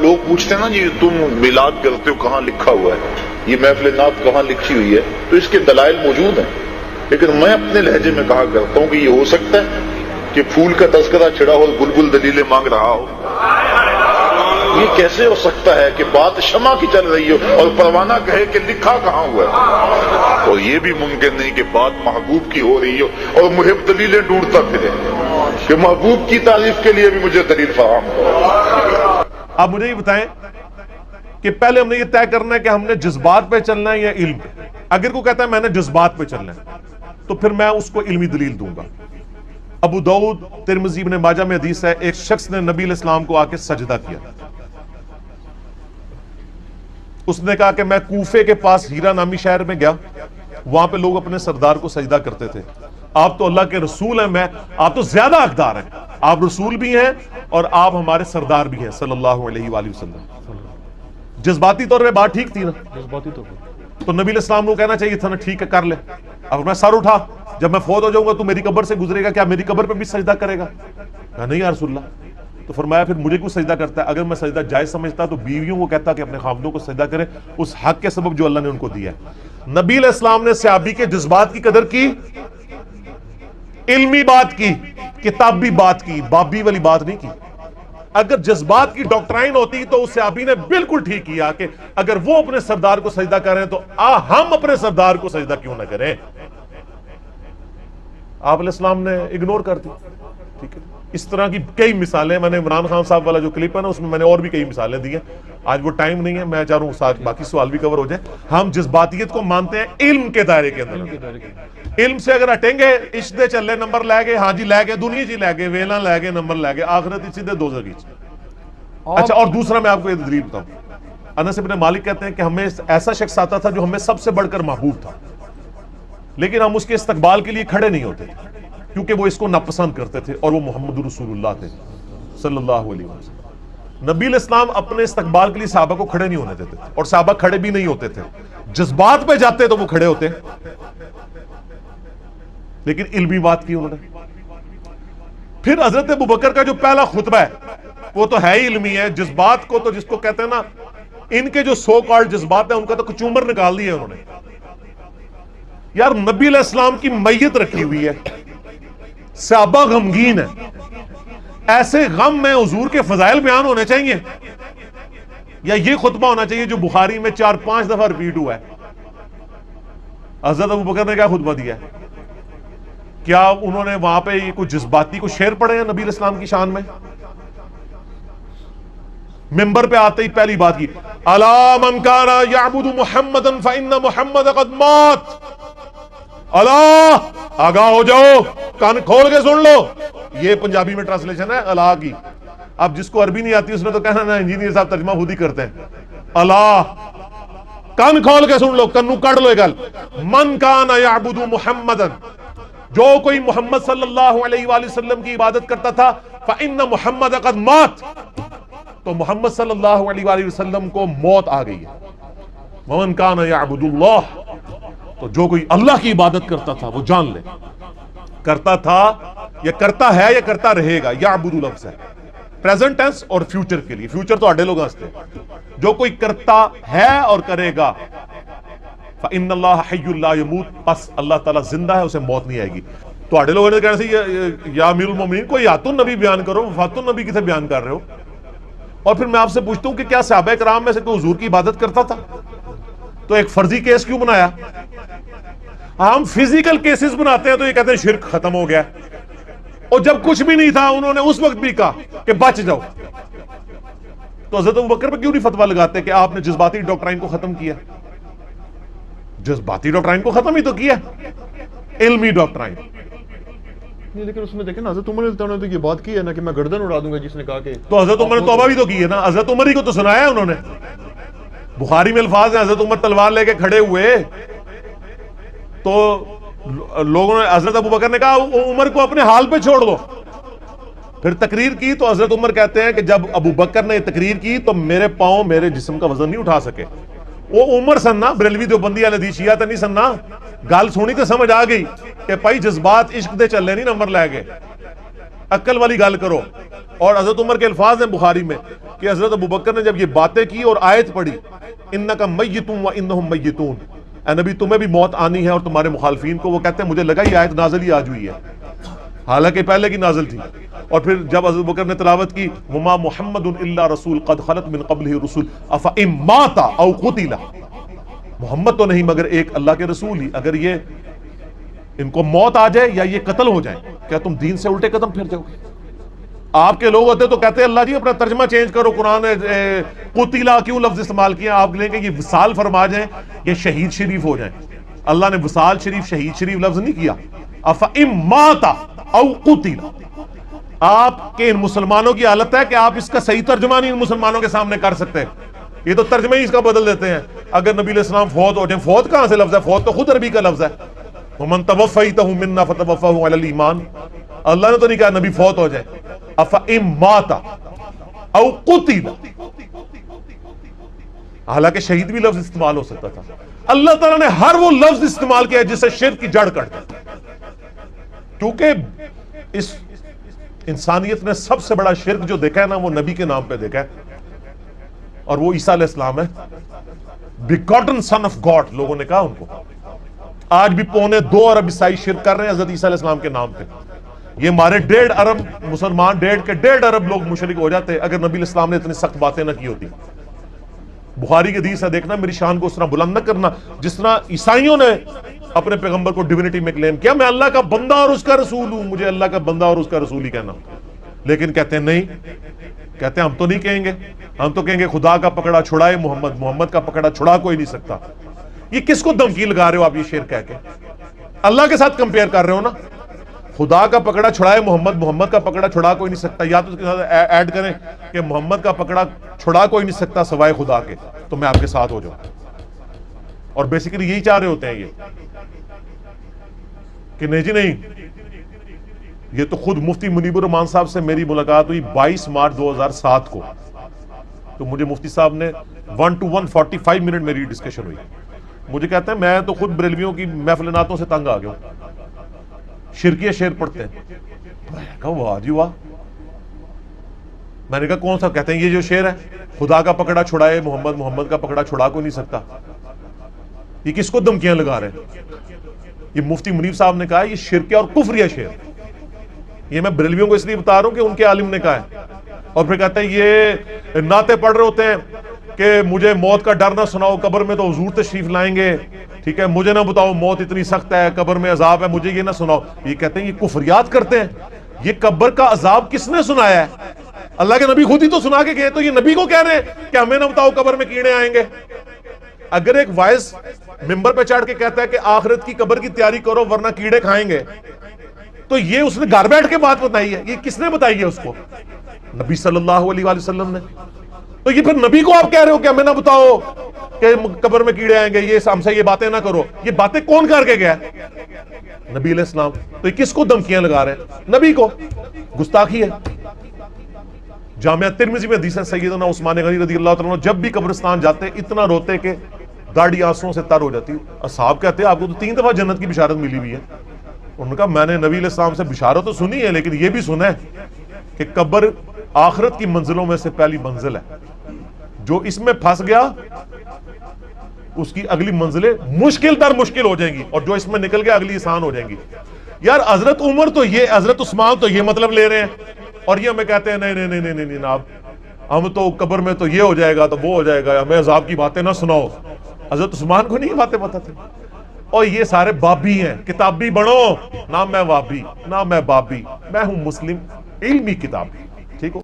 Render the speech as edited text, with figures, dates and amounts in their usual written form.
लोग पूछते हैं ना जी तुम मिलाद करते हो, कहाँ लिखा हुआ है, ये महफिल नात कहाँ लिखी हुई है, तो इसके दलाइल मौजूद हैं, लेकिन मैं अपने लहजे में कहा करता हूं कि ये हो सकता है कि फूल का तस्करा छिड़ा हो, बुलबुल दलीलें मांग रहा हो। ये कैसे हो सकता है कि बात शमा की चल रही हो और परवाना कहे कि लिखा कहाँ हुआ है। और ये भी मुमकिन नहीं कि बात महबूब की हो रही हो और मुहिब दलीलें ढूंढता फिरे कि महबूब की तारीफ के लिए भी मुझे दलील फराहम करो। आप मुझे ये बताएं कि पहले हमने ये तय करना है कि हमने जज्बात पे चलना है या इल्म पे। अगर कोई कहता है मैंने जज्बात पे चलना है तो फिर मैं उसको इल्मी दलील दूंगा। अबू दाऊद, तिरमिज़ी, इब्न माजा में हदीस है, एक शख्स ने नबी अलैहिस्सलाम को आके सजदा किया। उसने कहा कि मैं कूफे के पास हीरा नामी शहर में गया, वहां पे लोग अपने सरदार को सजदा करते थे। आप तो अल्लाह के रसूल हैं, आप तो ज्यादा हकदार हैं, आप रसूल भी हैं और आप हमारे सरदार भी हैं सल्लल्लाहु अलैहि वसल्लम। जज्बाती तौर पे बात ठीक थी ना? जज्बाती तौर पे तो नबी अलैहिस्सलाम को कहना चाहिए था ना, ठीक है कर ले, अब मैं सर उठा, जब मैं फौत हो जाऊंगा तो मेरी कब्र से गुजरेगा, क्या मेरी कब्र पे भी सजदा करेगा? नहीं या रसूलल्लाह। तो फरमाया फिर मुझे क्यों सजदा करता है? अगर मैं सजदा जायज समझता तो बीवियों को कहता कि अपने खामदों को सजदा करें उस हक के सबब जो अल्लाह ने उनको दिया है। नबी अलैहिस्सलाम ने सहाबी के जज्बात की कदर की, इल्मी बात की, किताबी बात की, बाबी वाली बात नहीं की। अगर जज्बात की डॉक्ट्राइन होती तो उस सहाबी ने बिल्कुल ठीक किया कि अगर वो अपने सरदार को सजदा करें तो हम अपने सरदार को सजदा क्यों ना करें। आप अलैहिस्सलाम ने इग्नोर कर दी। ठीक है, इस तरह की कई मिसालें, मैंने इमरान खान साहब वाला जो क्लिप है ना उसमें मैंने और भी कई मिसालें दी हैं। आज वो टाइम नहीं है, मैं चाह रहा हूं साथ बाकी सवाल भी कवर हो जाए। हम जज्बातियत को मानते हैं इल्म के दायरे के अंदर। इल्म से अगर हटेंगे, इश्ते चले नंबर लै गए, हाँ जी लै गए, दुनिया जी लै गए, वेला लै गए, नंबर लै गए, आखिरत सीधे दोज़ख की। अच्छा, और दूसरा मैं आपको ये दलील बताऊं। अनस इब्न मालिक कहते हैं कि हमें ऐसा शख्स आता था जो हमें सबसे बढ़कर महबूब था, लेकिन हम उसके इस्तकबाल के लिए खड़े नहीं होते क्योंकि वो इसको नापसंद करते थे और वो मोहम्मद रसूलुल्लाह थे सल्लल्लाहु अलैहि वसल्लम। नबी अलैहिस्सलाम अपने इस्तकबाल के लिए सहाबा को खड़े नहीं होने देते थे और सहाबा खड़े भी नहीं होते थे। जज्बात पे जाते तो वो खड़े होते, लेकिन इल्मी बात की उन्होंने। फिर हजरत अबू बकर का जो पहला खुतबा है वो तो है ही इल्मी है। जज्बात को तो जिसको कहते हैं ना, इनके जो सो कॉल्ड जज्बात है उनका तो कचूमर निकाल दिया उन्होंने। यार नबी अलैहिस्सलाम की मैयत रखी हुई है, सहाबा गमगीन है, ऐसे गम में हुजूर के फजाइल बयान होने चाहिए या ये खुतबा होना चाहिए जो बुखारी में 4-5 दफा रिपीट हुआ है? हजरत अबू बकर ने क्या खुतबा दिया है? क्या उन्होंने वहां पे कुछ जज्बाती को शेर पढ़े हैं नबी अलैहिस्सलाम की शान में? मिंबर पे आते ही पहली बात की, अला मन काना यअबुदु मुहम्मदन फइन्न मुहम्मद कद मात। अल्लाह आगाह हो जाओ, कान खोल के सुन लो। ये पंजाबी में ट्रांसलेशन है अल्लाह की। अब जिसको अरबी नहीं आती उसने तो कहना ना, इंजीनियर साहब तर्जुमा खुद ही करते हैं। अल्लाह, कान खोल के सुन लो, कन्नू काट लो। गल मन काना यअबुदु मुहम्मदन, जो कोई मोहम्मद सल्लल्लाहु अलैहि वसल्लम की इबादत करता था, फइन्न मुहम्मद कद मात, तो मोहम्मद सल्लल्लाहु अलैहि वसल्लम को मौत आ गई है। वमन काना यअबुदुल्लाह, तो जो कोई अल्लाह की इबादत करता था वो जान ले, करता था या करता है या करता रहेगा। यअबुदु लफ्ज़ है प्रेजेंट टेंस और फ्यूचर के लिए। फ्यूचर तो आडे लोग हंसते, जो कोई करता है और करेगा। फइन्नल्लाह हय्युल ला यमूत, बस अल्लाह ताला जिंदा है, उसे मौत नहीं आएगी। तो आडे लोगों ने कहना चाहिए या अमीरुल मोमिनीन कोई यातुन नबी बयान करो, वफातुन नबी किसे बयान कर रहे हो? और फिर मैं आपसे पूछता हूं कि क्या सहाबा किराम में से कोई हुजूर की इबादत करता था? तो एक फर्जी केस क्यों बनाया? हम फिजिकल केसेस बनाते हैं तो ये कहते हैं शिर्क खत्म हो गया, और जब कुछ भी नहीं था उन्होंने उस वक्त भी कहा कि बच जाओ। तो हज़रत अबू बकर पे क्यों नहीं फतवा लगाते कि आपने जज्बाती डॉक्ट्राइन को खत्म किया? जज्बाती डॉक्ट्राइन को खत्म ही तो किया, इल्मी डॉक्ट्राइन नहीं। लेकिन उसमें देखें ना, हज़रत उमर ने तो ये बात की है ना कि मैं गर्दन उड़ा दूंगा जिसने कहा कि, तो हज़रत उमर ने तौबा भी तो की है ना, हज़रत उमर ही को तो सुनाया है उन्होंने। बुखारी में अल्फाज है, हज़रत उमर तलवार लेके खड़े हुए तो लोगों ने, हज़रत अबू बकर ने कहा उमर को अपने हाल पे छोड़ दो। फिर तकरीर की तो हज़रत उमर कहते हैं कि जब अबू बकर ने तकरीर की तो मेरे पांव मेरे जिस्म का वजन नहीं उठा सके। वो उमर सन्ना बरेलवी देवबंदी वाले दी शिया तो नहीं सन्ना, गल सुनी तो समझ आ गई कि भाई जज्बात इश्क दे चले नहीं नंबर लै गए। عقل والی گل کرو. اور حضرت عمر کے الفاظ ہیں بخاری میں کہ حضرت ابوبکر نے جب یہ باتیں کی اور آیت پڑھی انک میت و انہم میتون، اے نبی تمہیں بھی موت آنی ہے اور تمہارے مخالفین کو، وہ کہتے ہیں مجھے لگا یہ آیت نازل ہی آج ہوئی ہے، حالانکہ پہلے کی نازل تھی. اور پھر جب حضرت ابوبکر نے تلاوت کی وما محمد الا رسول قد خلت من قبلہ الرسل افئن مات او قتل، محمد تو نہیں مگر ایک اللہ کے رسول ہی، اگر یہ ان کو موت آ جائے یا یہ قتل ہو جائیں کیا تم دین سے الٹے قدم پھر جاؤ گے؟ آپ کے لوگ ہوتے تو کہتے ہیں اللہ جی اپنا ترجمہ چینج کرو، قرآن قتیلا کیوں لفظ استعمال کیا؟ آپ لیں گے یہ وصال فرما جائیں، یہ شہید شریف ہو جائیں. اللہ نے وصال شریف شہید شریف لفظ نہیں کیا. افئن مات او قتل، آپ کے ان مسلمانوں کی حالت ہے کہ آپ اس کا صحیح ترجمہ نہیں ان مسلمانوں کے سامنے کر سکتے. یہ تو ترجمہ ہی اس کا بدل دیتے ہیں. اگر نبی علیہ السلام فوت ہو جائیں، فوت کہاں سے لفظ ہے؟ فوت تو خود عربی کا لفظ ہے. ومن توفیتہ منا فتوفہ علی الایمان، اللہ نے تو نہیں کہا نبی فوت ہو جائے. افئن مات او قتل، حالانکہ شہید بھی لفظ استعمال ہو سکتا تھا. اللہ تعالیٰ نے ہر وہ لفظ استعمال کیا جس سے شرک کی جڑ کٹ گئی، کیونکہ اس انسانیت نے سب سے بڑا شرک جو دیکھا ہے نا وہ نبی کے نام پہ دیکھا ہے، اور وہ عیسیٰ علیہ السلام ہے، بیگاٹن سن آف گاڈ لوگوں نے کہا ان کو. آج بھی 2.25 ارب عیسائی شرک کر رہے ہیں حضرت عیسیٰ علیہ السلام کے نام پہ. یہ ہمارے 1.5 ارب مسلمان، 1.5 ارب لوگ مشرک ہو جاتے اگر نبی علیہ السلام نے اتنی سخت باتیں نہ کی ہوتی. بخاری کی حدیث ہے، دیکھنا میری شان کو اس طرح بلند نہ کرنا جس طرح عیسائیوں نے اپنے پیغمبر کو ڈیوینٹی میں کلیم کیا، میں اللہ کا بندہ اور اس کا رسول ہوں، مجھے اللہ کا بندہ اور اس کا رسول ہی کہنا. لیکن کہتے ہیں نہیں، کہتے ہیں ہم تو نہیں کہیں گے، ہم تو کہیں گے خدا کا پکڑا چھڑائے محمد، محمد کا پکڑا چھڑا کوئی نہیں سکتا. یہ کس کو دھمکی لگا رہے ہو آپ یہ شعر کہہ کے؟ اللہ کے ساتھ کمپیئر کر رہے ہو نا. خدا کا پکڑا چھڑائے محمد، محمد کا پکڑا چھڑا کوئی نہیں سکتا، یا تو اس کے ساتھ ایڈ کریں کہ محمد کا پکڑا چھڑا کوئی نہیں سکتا سوائے خدا کے، تو میں آپ کے ساتھ ہو جاؤں. اور بیسیکلی یہی چاہ رہے ہوتے ہیں یہ کہ نہیں جی نہیں. یہ تو خود مفتی منیب الرحمان صاحب سے میری ملاقات ہوئی 22 مارچ 2007 کو، تو مجھے مفتی صاحب نے 1 to 1 45 منٹ میری ڈسکشن ہوئی. مجھے کہتے ہیں میں تو خود بریلویوں کی محفل نعتوں سے تنگ آ گیا ہوں، شرکیہ شعر پڑھتے ہیں. میں نے کہا واہ جی واہ. میں نے کہا کون سا؟ کہتے ہیں یہ جو شعر ہے خدا کا پکڑا چھڑائے محمد، محمد کا پکڑا چھڑا کوئی نہیں سکتا. یہ کس کو دھمکیاں لگا رہے ہیں؟ یہ مفتی منیب صاحب نے کہا یہ شرکیہ اور کفریہ شعر. یہ میں بریلویوں کو اس لیے بتا رہا ہوں کہ ان کے عالم نے کہا ہے. اور پھر کہتے ہیں یہ نعتیں پڑھ رہے ہوتے ہیں کہ مجھے موت کا ڈر نہ سناؤ، قبر میں تو حضور تشریف لائیں گے، ٹھیک ہے، مجھے نہ بتاؤ موت اتنی سخت ہے، قبر میں عذاب ہے، مجھے یہ نہ سناؤ. یہ کہتے ہیں یہ کفریات کرتے ہیں. یہ قبر کا عذاب کس نے سنایا ہے؟ اللہ کے نبی خود ہی تو سنا کے گئے، تو یہ نبی کو کہہ رہے ہیں کہ ہمیں نہ بتاؤ قبر میں کیڑے آئیں گے. اگر ایک وائس ممبر پہ چڑھ کے کہتا ہے کہ آخرت کی قبر کی تیاری کرو ورنہ کیڑے کھائیں گے، تو یہ اس نے گھر بیٹھ کے بات بتائی ہے. یہ کس نے بتائی ہے اس کو؟ نبی صلی اللہ علیہ وآلہ وسلم نے. تو یہ پھر نبی کو آپ کہہ رہے ہو کہ ہمیں نہ بتاؤ کہ قبر میں کیڑے آئیں گے، یہ ہم سے یہ باتیں نہ کرو. یہ باتیں کون کر کے گیا؟ نبی علیہ السلام. تو یہ کس کو دھمکیاں لگا رہے ہیں؟ نبی کو. گستاخی ہے. جامعہ ترمذی میں حدیث ہے سیدنا عثمان غنی رضی اللہ تعالیٰ عنہ جب بھی قبرستان جاتے اتنا روتے کہ داڑھی آنسوؤں سے تر ہو جاتی. اصحاب کہتے ہیں آپ کو تو 3 دفعہ جنت کی بشارت ملی ہوئی ہے. انہوں نے کہا میں نے نبی علیہ السلام سے بشارت تو سنی ہے لیکن یہ بھی سنا ہے کہ قبر آخرت کی منزلوں میں سے پہلی منزل ہے، جو اس میں پھنس گیا اس کی اگلی منزلیں مشکل در مشکل ہو جائیں گی، اور جو اس میں نکل گیا اگلی آسان ہو جائیں گی. یار حضرت عمر تو یہ، حضرت عثمان تو یہ مطلب لے رہے ہیں، اور یہ ہمیں کہتے ہیں نہیں نہیں نہیں نہیں جناب ہم تو قبر میں تو یہ ہو جائے گا تو وہ ہو جائے گا، ہمیں عذاب کی باتیں نہ سناؤ. حضرت عثمان کو نہیں یہ باتیں پتہ تھی. اور یہ سارے بابی ہیں، کتابی بنو. نہ میں وابی نہ میں بابی، میں ہوں مسلم علمی کتابی. ٹھیک ہو.